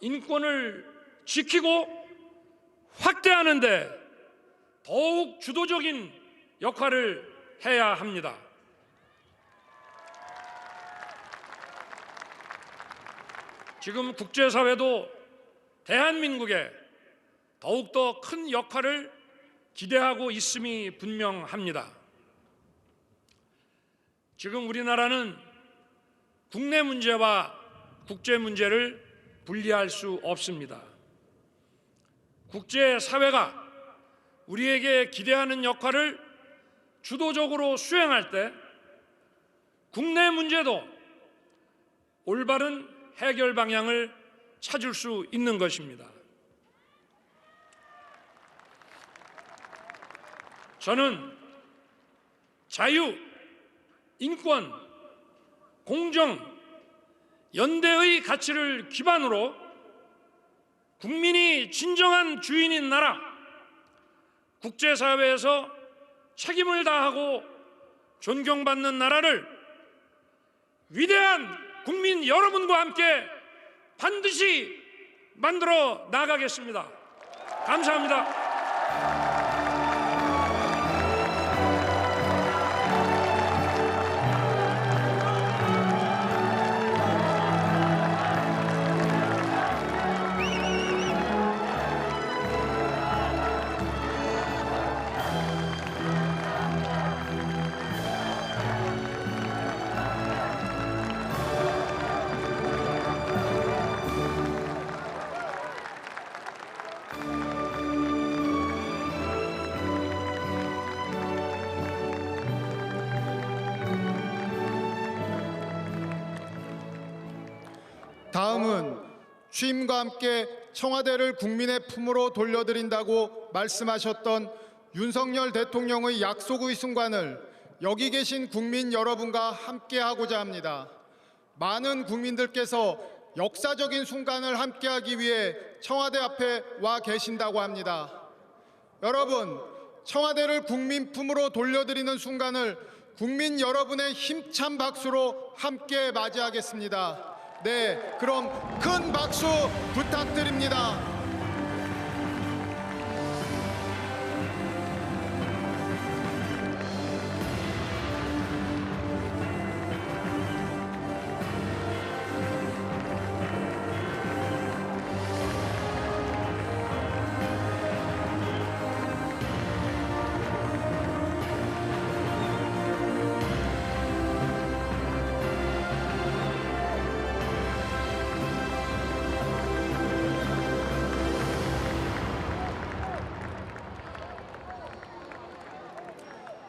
[SPEAKER 7] 인권을 지키고 확대하는 데 더욱 주도적인 역할을 해야 합니다. 지금 국제사회도 대한민국에 더욱더 큰 역할을 기대하고 있음이 분명합니다. 지금 우리나라는 국내 문제와 국제 문제를 분리할 수 없습니다. 국제사회가 우리에게 기대하는 역할을 주도적으로 수행할 때 국내 문제도 올바른 해결 방향을 찾을 수 있는 것입니다. 저는 자유, 인권, 공정, 연대의 가치를 기반으로 국민이 진정한 주인인 나라, 국제사회에서 책임을 다하고 존경받는 나라를 위대한 국민 여러분과 함께 반드시 만들어 나가겠습니다. 감사합니다.
[SPEAKER 3] 다음은 취임과 함께 청와대를 국민의 품으로 돌려드린다고 말씀하셨던 윤석열 대통령의 약속의 순간을 여기 계신 국민 여러분과 함께하고자 합니다. 많은 국민들께서 역사적인 순간을 함께하기 위해 청와대 앞에 와 계신다고 합니다. 여러분, 청와대를 국민 품으로 돌려드리는 순간을 국민 여러분의 힘찬 박수로 함께 맞이하겠습니다. 네, 그럼 큰 박수 부탁드립니다.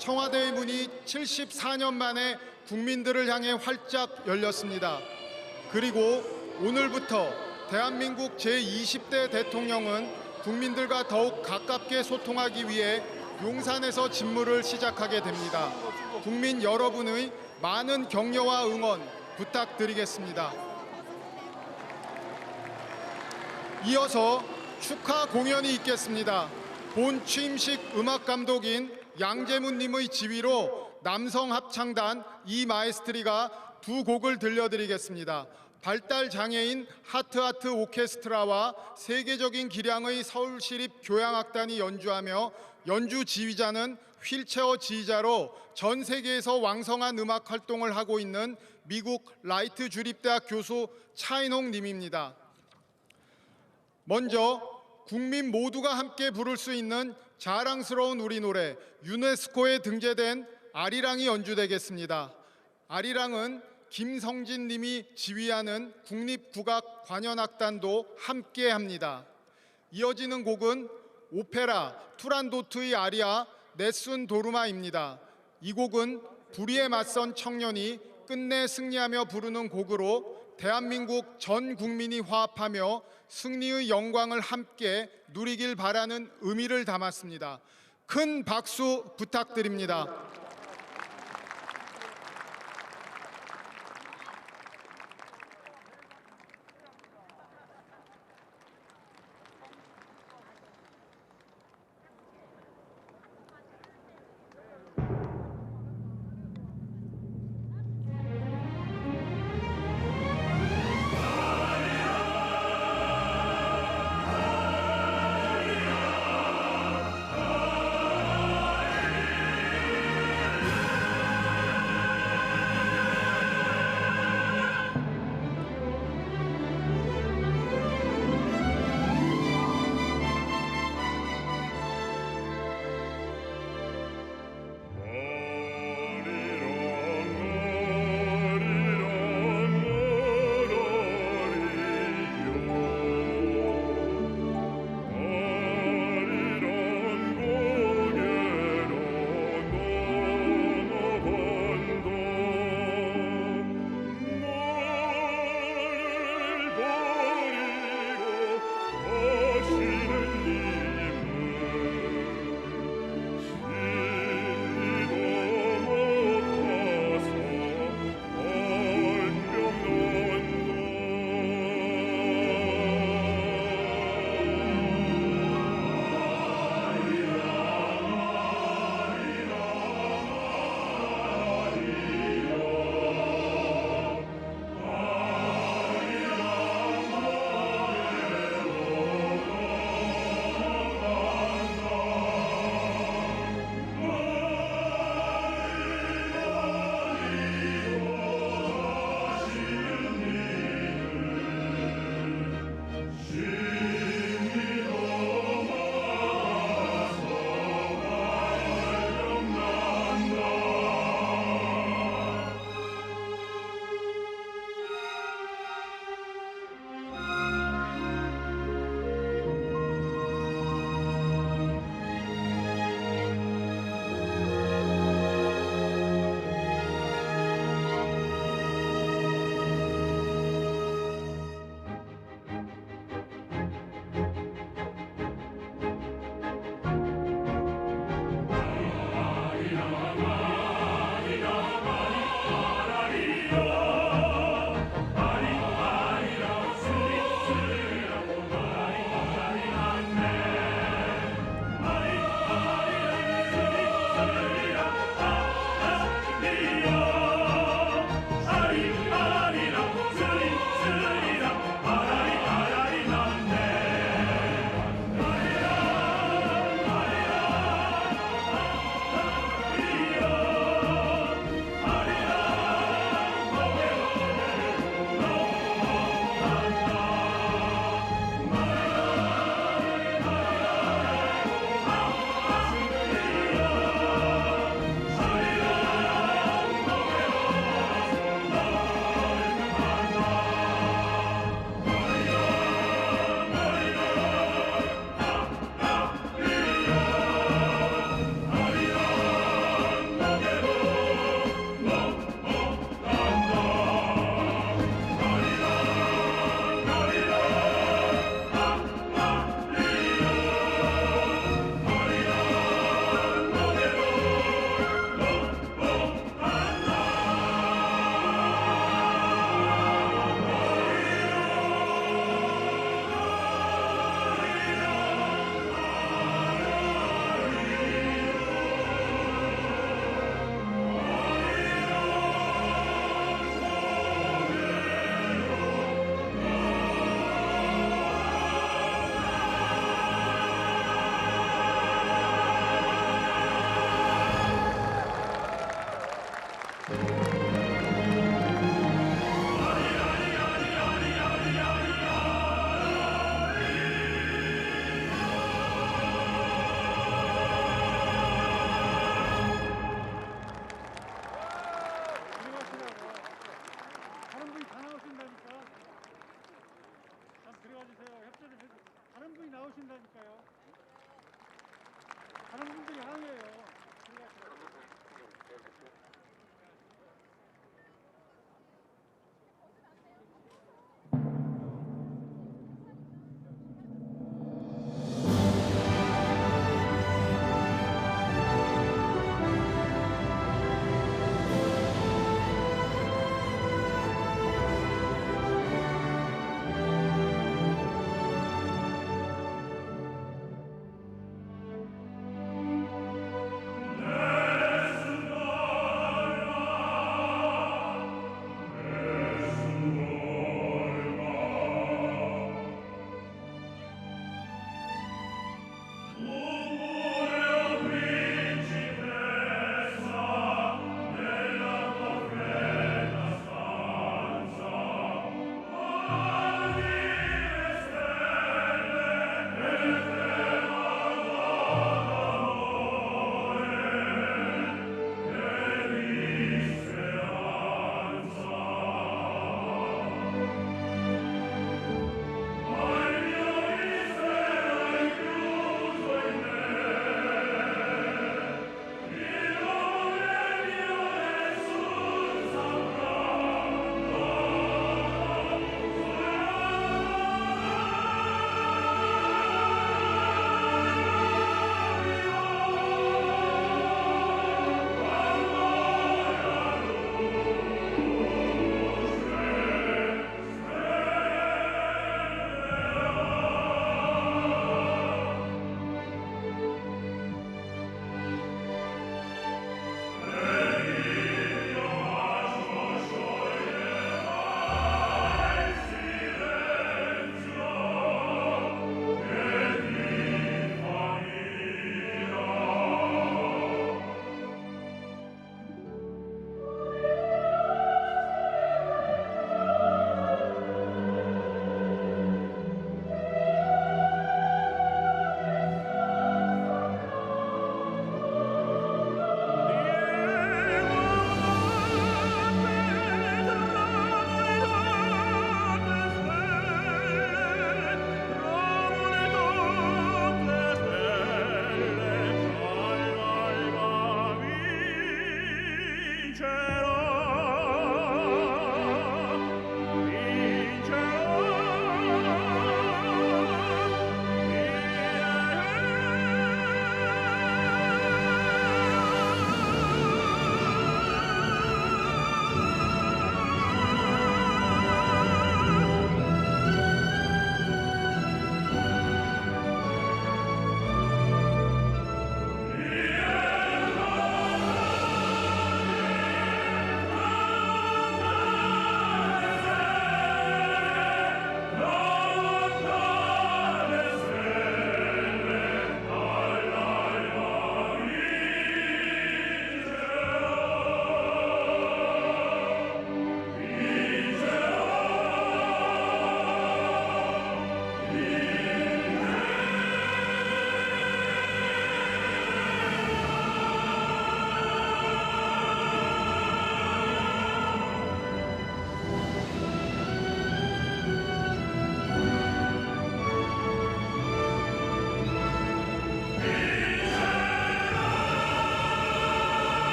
[SPEAKER 3] 청와대의 문이 74년 만에 국민들을 향해 활짝 열렸습니다. 그리고 오늘부터 대한민국 제20대 대통령은 국민들과 더욱 가깝게 소통하기 위해 용산에서 직무를 시작하게 됩니다. 국민 여러분의 많은 격려와 응원 부탁드리겠습니다. 이어서 축하 공연이 있겠습니다. 본 취임식 음악 감독인 양재문님의 지휘로 남성 합창단 이마에스트리가 두 곡을 들려드리겠습니다. 발달 장애인 하트하트 오케스트라와 세계적인 기량의 서울시립 교향악단이 연주하며 연주 지휘자는 휠체어 지휘자로 전 세계에서 왕성한 음악 활동을 하고 있는 미국 라이트 주립대학 교수 차인홍 님입니다. 먼저 국민 모두가 함께 부를 수 있는 자랑스러운 우리 노래 유네스코에 등재된 아리랑이 연주되겠습니다. 아리랑은 김성진 님이 지휘하는 국립국악관현악단도 함께합니다. 이어지는 곡은 오페라 투란도트의 아리아 네순 도르마입니다. 이 곡은 불의에 맞선 청년이 끝내 승리하며 부르는 곡으로 대한민국 전 국민이 화합하며 승리의 영광을 함께 누리길 바라는 의미를 담았습니다. 큰 박수 부탁드립니다.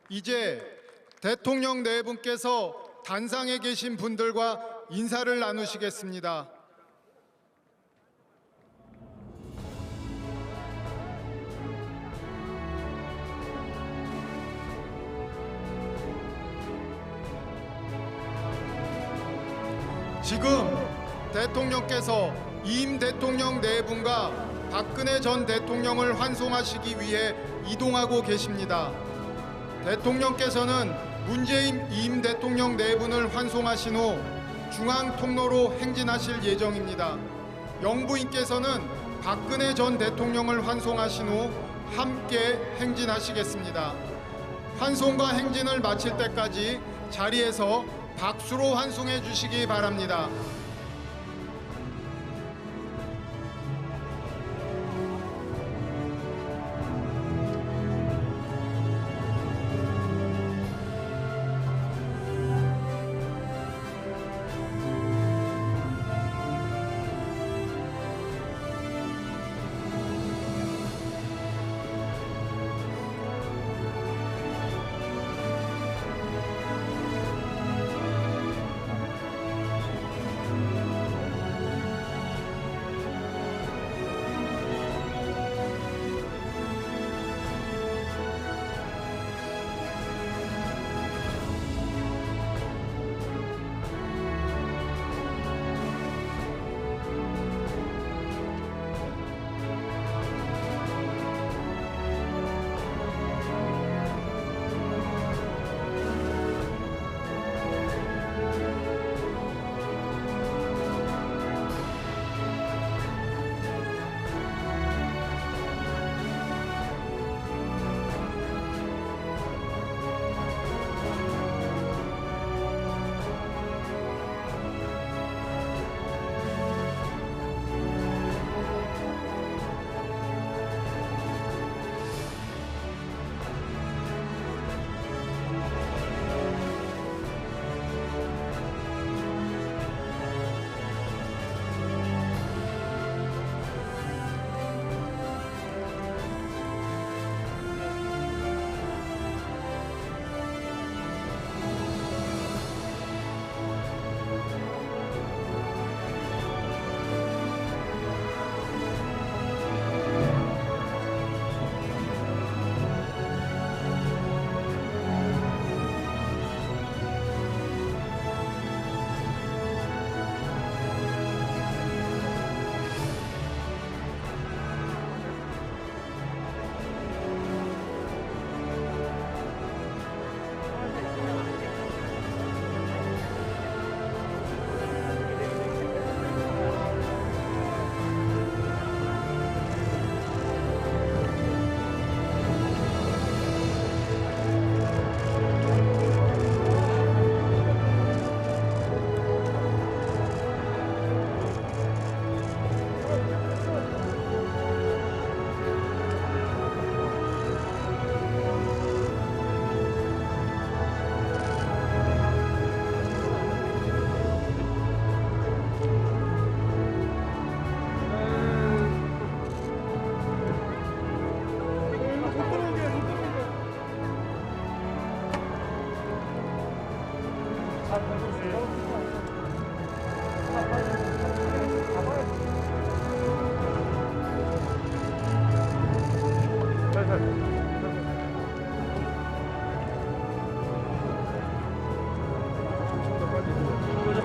[SPEAKER 3] 이제 대통령 네 분께서 단상에 계신 분들과 인사를 나누시겠습니다. 지금 대통령께서 이임 대통령 네 분과 박근혜 전 대통령을 환송하시기 위해 이동하고 계십니다. 대통령께서는 문재인 이임 대통령 네 분을 환송하신 후 중앙 통로로 행진하실 예정입니다. 영부인께서는 박근혜 전 대통령을 환송하신 후 함께 행진하시겠습니다. 환송과 행진을 마칠 때까지 자리에서 박수로 환송해 주시기 바랍니다.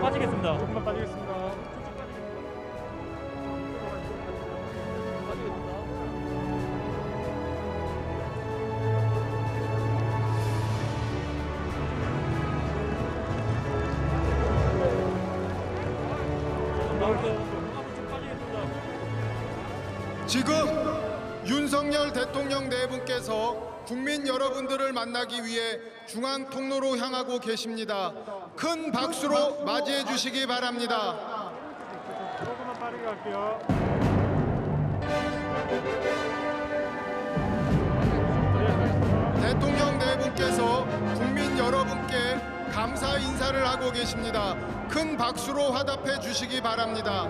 [SPEAKER 8] 빠지겠습니다. 조금만 빠지겠습니다.
[SPEAKER 3] 지금 윤석열 대통령 네 분께서 국민 여러분들을 만나기 위해 중앙 통로로 향하고 계십니다. 큰 박수로 맞이해 주시기 바랍니다.
[SPEAKER 8] 조금만 빠르게 갈게요.
[SPEAKER 3] 대통령 네 분께서 국민 여러분께 감사 인사를 하고 계십니다. 큰 박수로 화답해 주시기 바랍니다.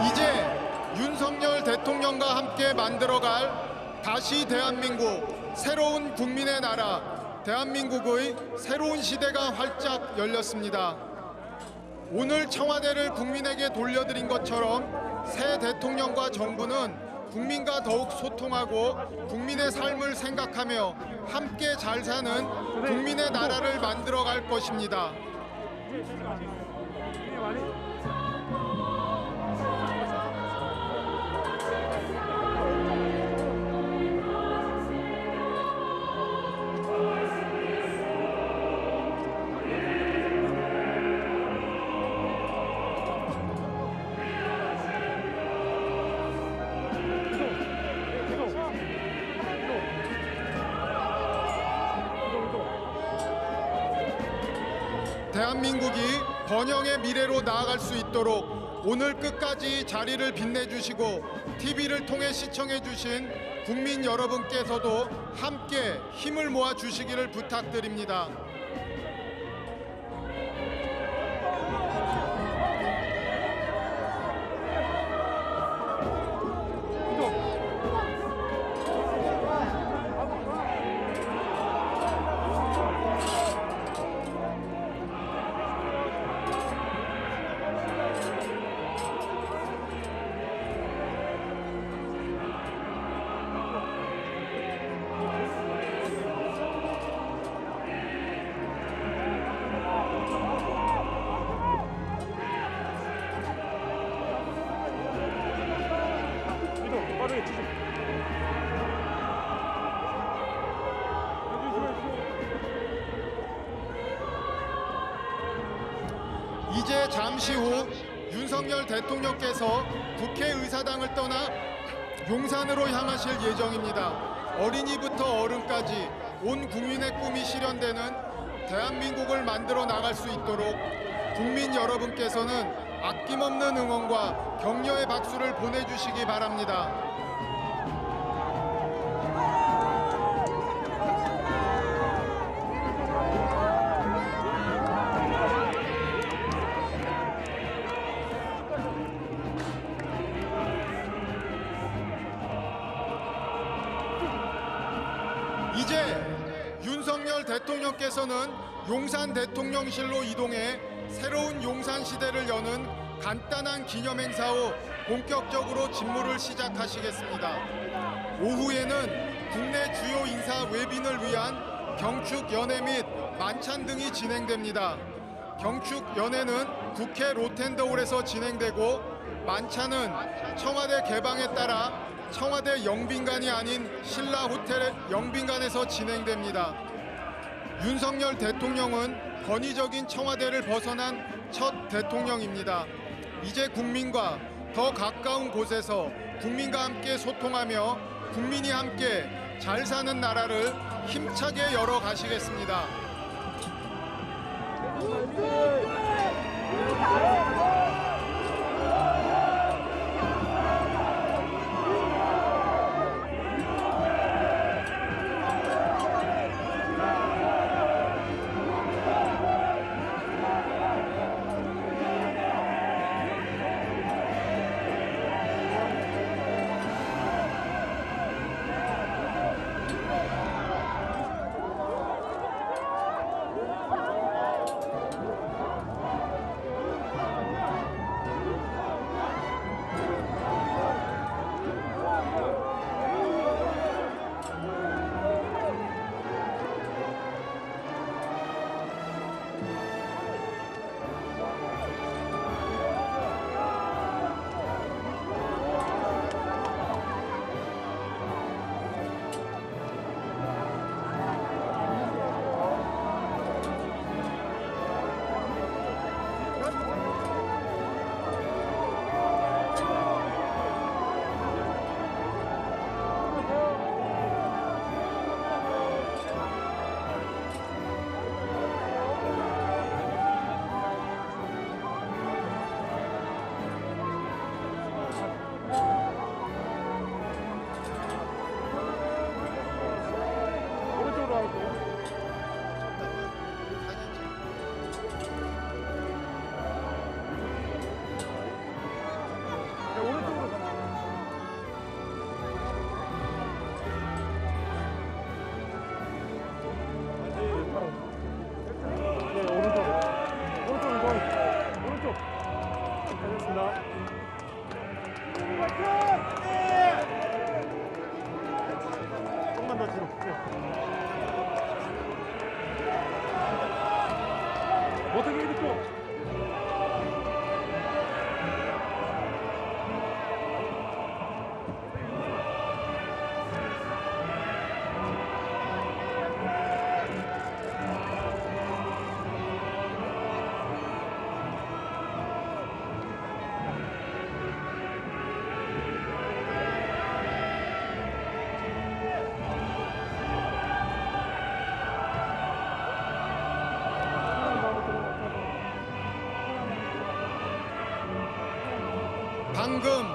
[SPEAKER 3] 이제 윤석열 대통령과 함께 만들어갈 다시 대한민국, 새로운 국민의 나라, 대한민국의 새로운 시대가 활짝 열렸습니다. 오늘 청와대를 국민에게 돌려드린 것처럼 새 대통령과 정부는 국민과 더욱 소통하고 국민의 삶을 생각하며 함께 잘 사는 국민의 나라를 만들어갈 것입니다. 대한민국이 번영의 미래로 나아갈 수 있도록 오늘 끝까지 자리를 빛내주시고 TV를 통해 시청해주신 국민 여러분께서도 함께 힘을 모아 주시기를 부탁드립니다. 이제 잠시 후 윤석열 대통령께서 국회의사당을 떠나 용산으로 향하실 예정입니다. 어린이부터 어른까지 온 국민의 꿈이 실현되는 대한민국을 만들어 나갈 수 있도록 국민 여러분께서는 아낌없는 응원과 격려의 박수를 보내주시기 바랍니다. 이제 윤석열 대통령께서는 용산 대통령실로 이동해 새로운 용산 시대를 여는 간단한 기념행사 후 본격적으로 직무를 시작하시겠습니다. 오후에는 국내 주요 인사 외빈을 위한 경축 연회 및 만찬 등이 진행됩니다. 경축 연회는 국회 로텐더홀에서 진행되고 만찬은 청와대 개방에 따라 청와대 영빈관이 아닌 신라 호텔 영빈관에서 진행됩니다. 윤석열 대통령은 권위적인 청와대를 벗어난 첫 대통령입니다. 이제 국민과 더 가까운 곳에서 국민과 함께 소통하며 국민이 함께 잘 사는 나라를 힘차게 열어 가시겠습니다.
[SPEAKER 8] 못하게 듣고.
[SPEAKER 3] 방금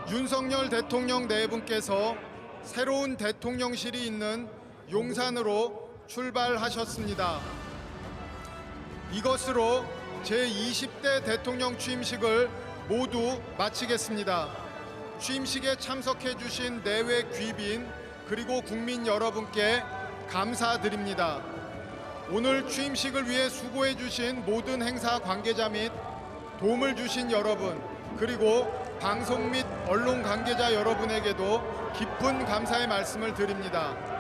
[SPEAKER 3] 윤석열 대통령 네 분께서 새로운 대통령실이 있는 용산으로 출발하셨습니다. 이것으로 제20대 대통령 취임식을 모두 마치겠습니다. 취임식에 참석해 주신 내외 귀빈 그리고 국민 여러분께 감사드립니다. 오늘 취임식을 위해 수고해 주신 모든 행사 관계자 및 도움을 주신 여러분 그리고 방송 및 언론 관계자 여러분에게도 깊은 감사의 말씀을 드립니다.